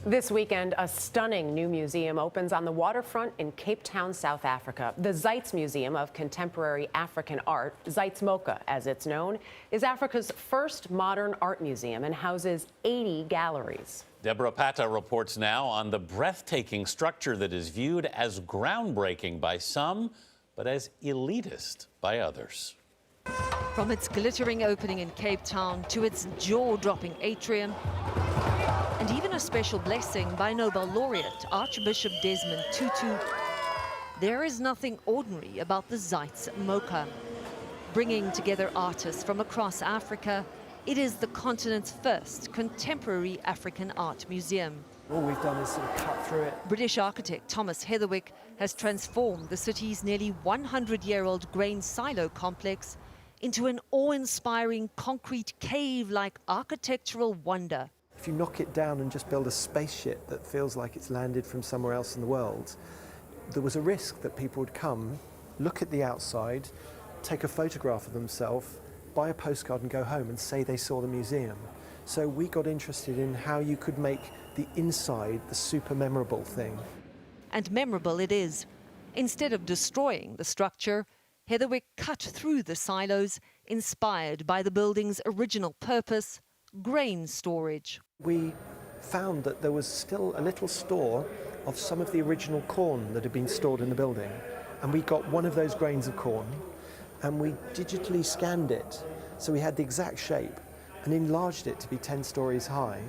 This weekend, a stunning new museum opens on the waterfront in Cape Town, South Africa. The Zeitz Museum of Contemporary African Art, Zeitz MoCA as it's known, is Africa's first modern art museum and houses 80 galleries. Deborah Pata reports now on the breathtaking structure that is viewed as groundbreaking by some, but as elitist by others. From its glittering opening in Cape Town to its jaw-dropping atrium, and even a special blessing by Nobel laureate Archbishop Desmond Tutu, there is nothing ordinary about the Zeitz MoCA. Bringing together artists from across Africa, it is the continent's first contemporary African art museum. All we've done is sort of cut through it. British architect Thomas Heatherwick has transformed the city's nearly 100-year-old grain silo complex into an awe-inspiring concrete cave-like architectural wonder. If you knock it down and just build a spaceship that feels like it's landed from somewhere else in the world, there was a risk that people would come, look at the outside, take a photograph of themselves, buy a postcard and go home and say they saw the museum. So we got interested in how you could make the inside the super memorable thing. And memorable it is. Instead of destroying the structure, Heatherwick cut through the silos, inspired by the building's original purpose, grain storage. We found that there was still a little store of some of the original corn that had been stored in the building. And we got one of those grains of corn and we digitally scanned it. So we had the exact shape and enlarged it to be 10 stories high.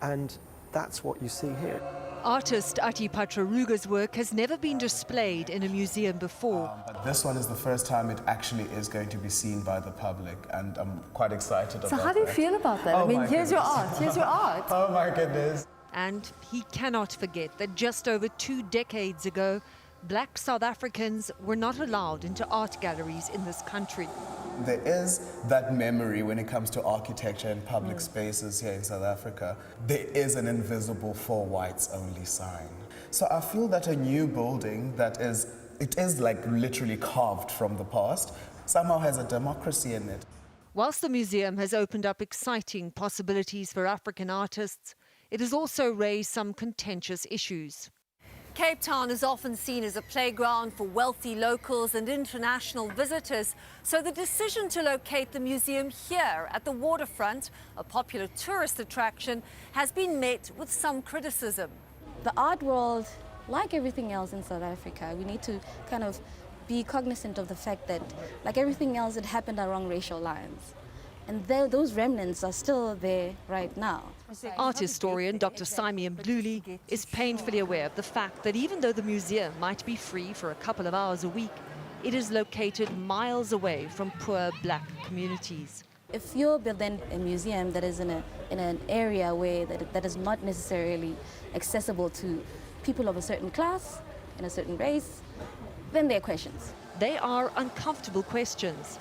And that's what you see here. Artist Ati Patraruga's work has never been displayed in a museum before. But this one is the first time it actually is going to be seen by the public, and I'm quite excited about that. So how do you feel about that? Oh, I mean, here's your art, here's your art. Oh my goodness. And he cannot forget that just over 2 decades ago, black South Africans were not allowed into art galleries in this country. There is that memory when it comes to architecture and public spaces here in South Africa. There is an invisible for whites only sign. So I feel that a new building that is like literally carved from the past, somehow has a democracy in it. Whilst the museum has opened up exciting possibilities for African artists, it has also raised some contentious issues. Cape Town is often seen as a playground for wealthy locals and international visitors, so the decision to locate the museum here at the waterfront, a popular tourist attraction, has been met with some criticism. The art world, like everything else in South Africa, we need to kind of be cognizant of the fact that, like everything else, it happened along racial lines. And those remnants are still there right now. Art historian Dr. Simeon Bluli is painfully aware of the fact that even though the museum might be free for a couple of hours a week, it is located miles away from poor black communities. If you're building a museum that is in an area where that is not necessarily accessible to people of a certain class and a certain race, then there are questions. They are uncomfortable questions.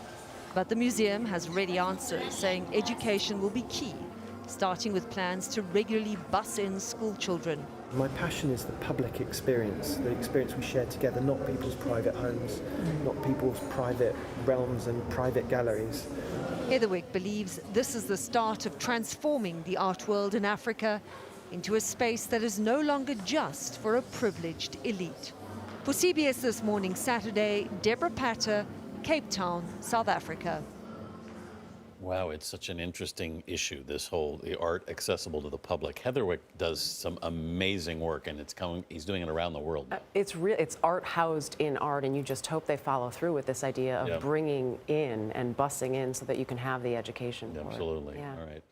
But the museum has ready answers, saying education will be key, starting with plans to regularly bus in school children. My passion is the public experience, the experience we share together, not people's private homes, not people's private realms and private galleries. Heatherwick believes this is the start of transforming the art world in Africa into a space that is no longer just for a privileged elite. For CBS This Morning, Saturday, Deborah Pata, Cape Town, South Africa. Wow, it's such an interesting issue, the art accessible to the public. Heatherwick does some amazing work, and he's doing it around the world. It's art housed in art, and you just hope they follow through with this idea of bringing in and busing in so that you can have the education for it. Absolutely. Yeah. All right.